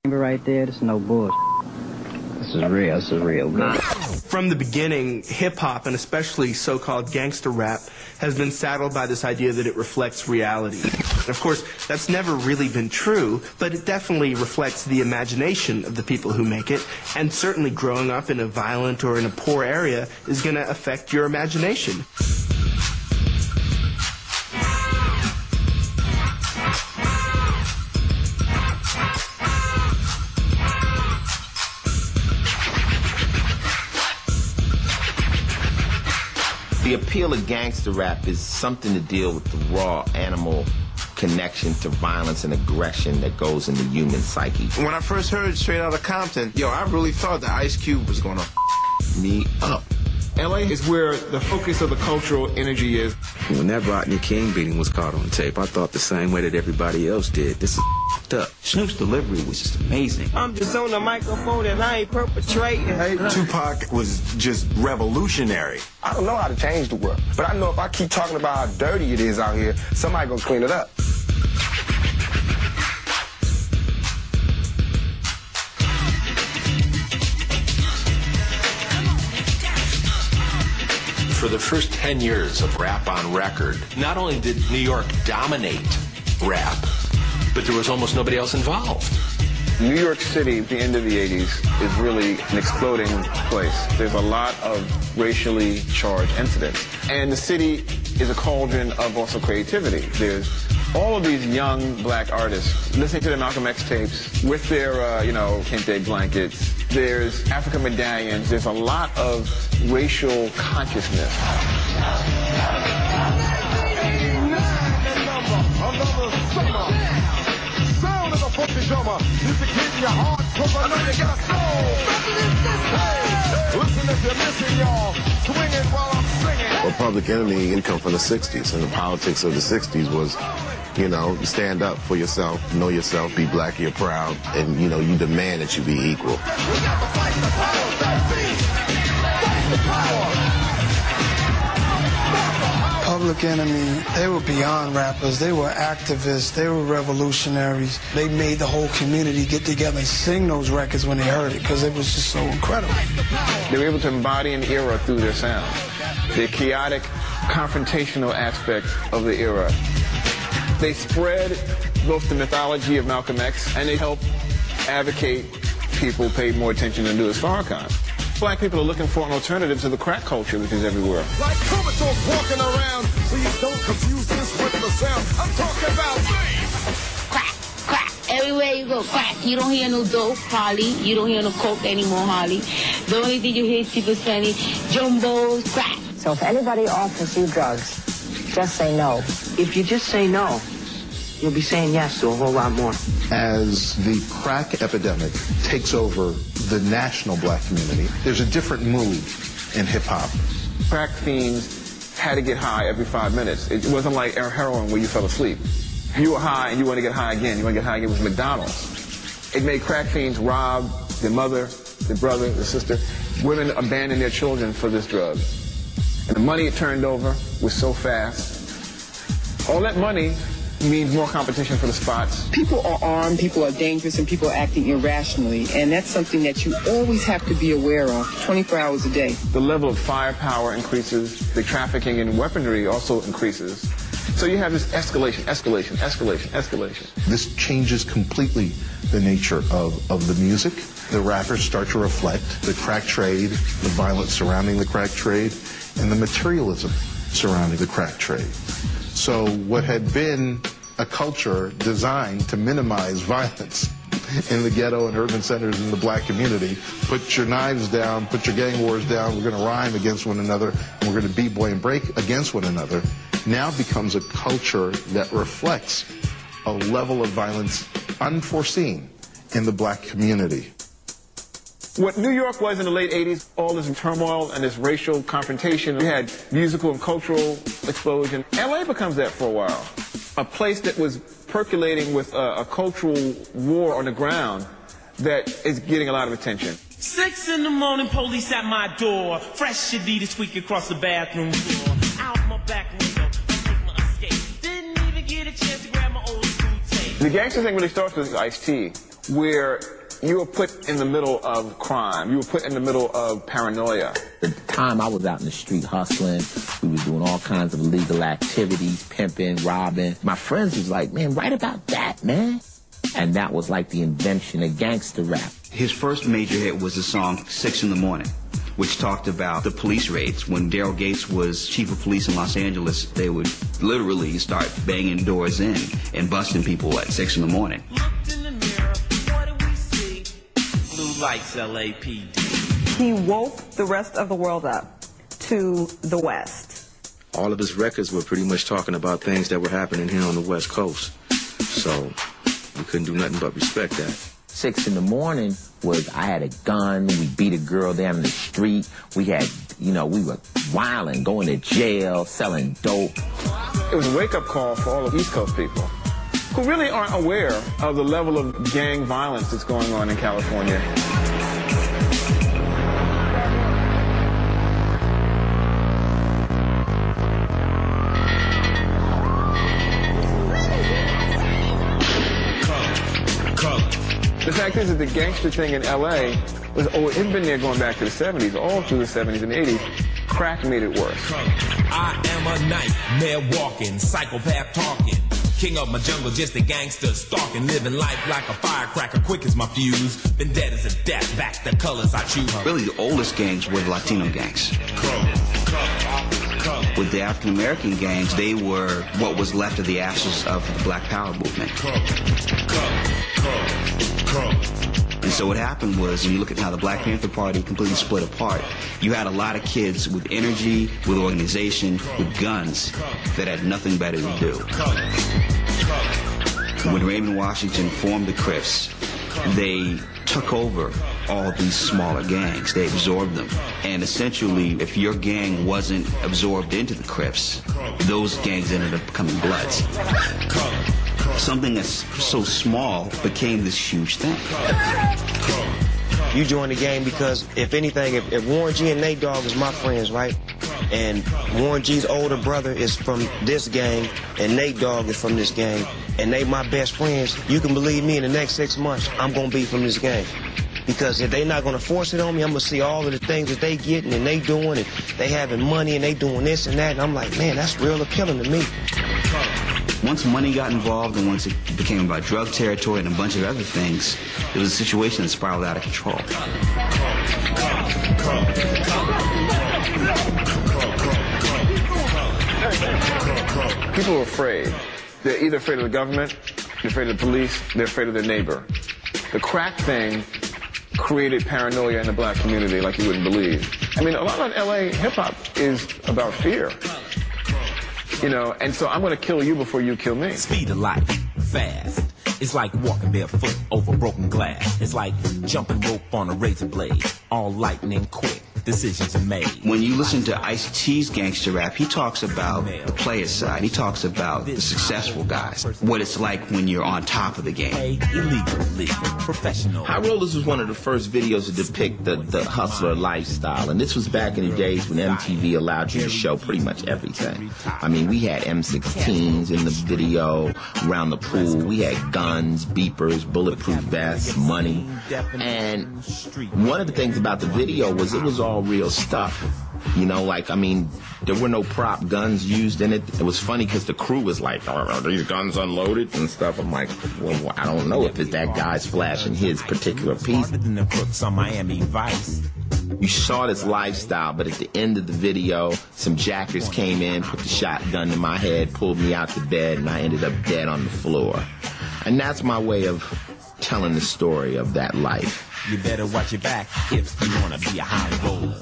right there, this is no bullshit. This is real good. From the beginning, hip-hop, and especially so-called gangster rap, has been saddled by this idea that it reflects reality. Of course, that's never really been true, but it definitely reflects the imagination of the people who make it, and certainly growing up in a violent or in a poor area is going to affect your imagination. The appeal of gangster rap is something to deal with the raw animal connection to violence and aggression that goes in the human psyche. When I first heard Straight Outta Compton, I really thought that Ice Cube was gonna me up. LA is where the focus of the cultural energy is. When that Rodney King beating was caught on tape, I thought the same way that everybody else did. This is up. Snoop's delivery was just amazing. I'm just on the microphone and I ain't perpetrating. Hey, Tupac was just revolutionary. I don't know how to change the world, but I know if I keep talking about how dirty it is out here, somebody gonna clean it up. For the first 10 years of rap on record, not only did New York dominate rap, but there was almost nobody else involved. New York City at the end of the 80s is really an exploding place. There's a lot of racially charged incidents. And the city is a cauldron of also creativity. There's all of these young black artists listening to the Malcolm X tapes with their, kente blankets. There's African medallions. There's a lot of racial consciousness. Well, Public Enemy income from the 60s, and the politics of the 60s was, you stand up for yourself, know yourself, be black, you're proud, and, you demand that you be equal. Public Enemy, they were beyond rappers. They were activists. They were revolutionaries. They made the whole community get together and sing those records when they heard it because it was just so incredible. They were able to embody an era through their sound. The chaotic, confrontational aspect of the era. They spread both the mythology of Malcolm X and they helped advocate people pay more attention to Louis Farrakhan. Black people are looking for an alternative to the crack culture, which is everywhere. Like comatose walking around, please don't confuse this with the sound. I'm talking about crack, crack. Everywhere you go, crack. You don't hear no dope, Holly. You don't hear no coke anymore, Holly. The only thing you hear is people saying jumbos, crack. So if anybody offers you drugs, just say no. If you just say no, you'll be saying yes to a whole lot more. As the crack epidemic takes over the national black community, there's a different mood in hip-hop. Crack fiends had to get high every 5 minutes. It wasn't like heroin where you fell asleep. You were high and you want to get high again. You want to get high again with McDonald's. It made crack fiends rob their mother, their brother, their sister. Women abandoned their children for this drug. And the money it turned over was so fast. All that money means more competition for the spots. People are armed, people are dangerous, and people are acting irrationally. And that's something that you always have to be aware of 24 hours a day. The level of firepower increases. The trafficking in weaponry also increases. So you have this escalation. This changes completely the nature of the music. The rappers start to reflect the crack trade, the violence surrounding the crack trade, and the materialism surrounding the crack trade. So what had been a culture designed to minimize violence in the ghetto and urban centers in the black community, put your knives down, put your gang wars down, we're going to rhyme against one another, and we're going to b-boy and break against one another, now becomes a culture that reflects a level of violence unforeseen in the black community. What New York was in the late 80s, all this turmoil and this racial confrontation, we had musical and cultural explosion. LA becomes that for a while. A place that was percolating with a cultural war on the ground that is getting a lot of attention. 6 in the morning, police at my door. Fresh Adidas squeak across the bathroom floor. Out my back window, I make my escape. Didn't even get a chance to grab my old school tape. The gangster thing really starts with Ice-T. where you were put in the middle of crime. You were put in the middle of paranoia. At the time I was out in the street hustling, we was doing all kinds of illegal activities, pimping, robbing. My friends was like, man, write about that, man. And that was like the invention of gangster rap. His first major hit was the song 6 in the Morning, which talked about the police raids. When Daryl Gates was chief of police in Los Angeles, they would literally start banging doors in and busting people at 6 in the morning. Looked in the mirror, what do we see? Blue lights, LAPD. He woke the rest of the world up to the West. All of his records were pretty much talking about things that were happening here on the West Coast. So we couldn't do nothing but respect that. 6 in the morning was I had a gun, we beat a girl down in the street, we had, you know, we were wilding, going to jail, selling dope. It was a wake-up call for all of East Coast people who really aren't aware of the level of gang violence that's going on in California. The fact is that the gangster thing in L.A. was, it's been there going back to the 70s, all through the 70s and 80s. Crack made it worse. I am a nightmare walking, psychopath talking. King of my jungle, just a gangster stalking, living life like a firecracker, quick as my fuse. Been dead as a death, back the colors I choose. Really, the oldest gangs were the Latino gangs. With the African American gangs, they were what was left of the ashes of the Black Power movement. And so what happened was, when you look at how the Black Panther Party completely split apart, you had a lot of kids with energy, with organization, with guns that had nothing better to do. When Raymond Washington formed the Crips, they took over all these smaller gangs. They absorbed them. And essentially, if your gang wasn't absorbed into the Crips, those gangs ended up becoming Bloods. Something that's so small became this huge thing. You join the gang because, if anything, if Warren G and Nate Dogg is my friends, right? And Warren G's older brother is from this gang, and Nate Dogg is from this gang, and they my best friends, you can believe me, in the next 6 months, I'm going to be from this gang. Because if they're not going to force it on me, I'm going to see all of the things that they getting and they doing, and they having money and they doing this and that, and I'm like, man, that's real appealing to me. Once money got involved and once it became about drug territory and a bunch of other things, it was a situation that spiraled out of control. People are afraid. They're either afraid of the government, they're afraid of the police, they're afraid of their neighbor. The crack thing created paranoia in the black community like you wouldn't believe. I mean, a lot of LA hip-hop is about fear. You know, and so I'm going to kill you before you kill me. Speed of life, fast. It's like walking barefoot over broken glass. It's like jumping rope on a razor blade. All lightning quick. Decisions are made. When you listen to Ice-T's gangster rap, he talks about the player side. He talks about the successful guys. What it's like when you're on top of the game. Illegally, professional. High Rollers was one of the first videos to depict the hustler lifestyle. And this was back in the days when MTV allowed you to show pretty much everything. I mean, we had M16s in the video, around the pool. We had guns, beepers, bulletproof vests, money. And one of the things about the video was it was all real stuff. You know, like, I mean, there were no prop guns used in it. It was funny because the crew was like, are these guns unloaded and stuff? I'm like, well, I don't know if it's that guy's flashing his particular piece. You saw this lifestyle, but at the end of the video, some jackers came in, put the shotgun in my head, pulled me out the bed, and I ended up dead on the floor. And that's my way of telling the story of that life. You better watch your back if you want to be a high roller.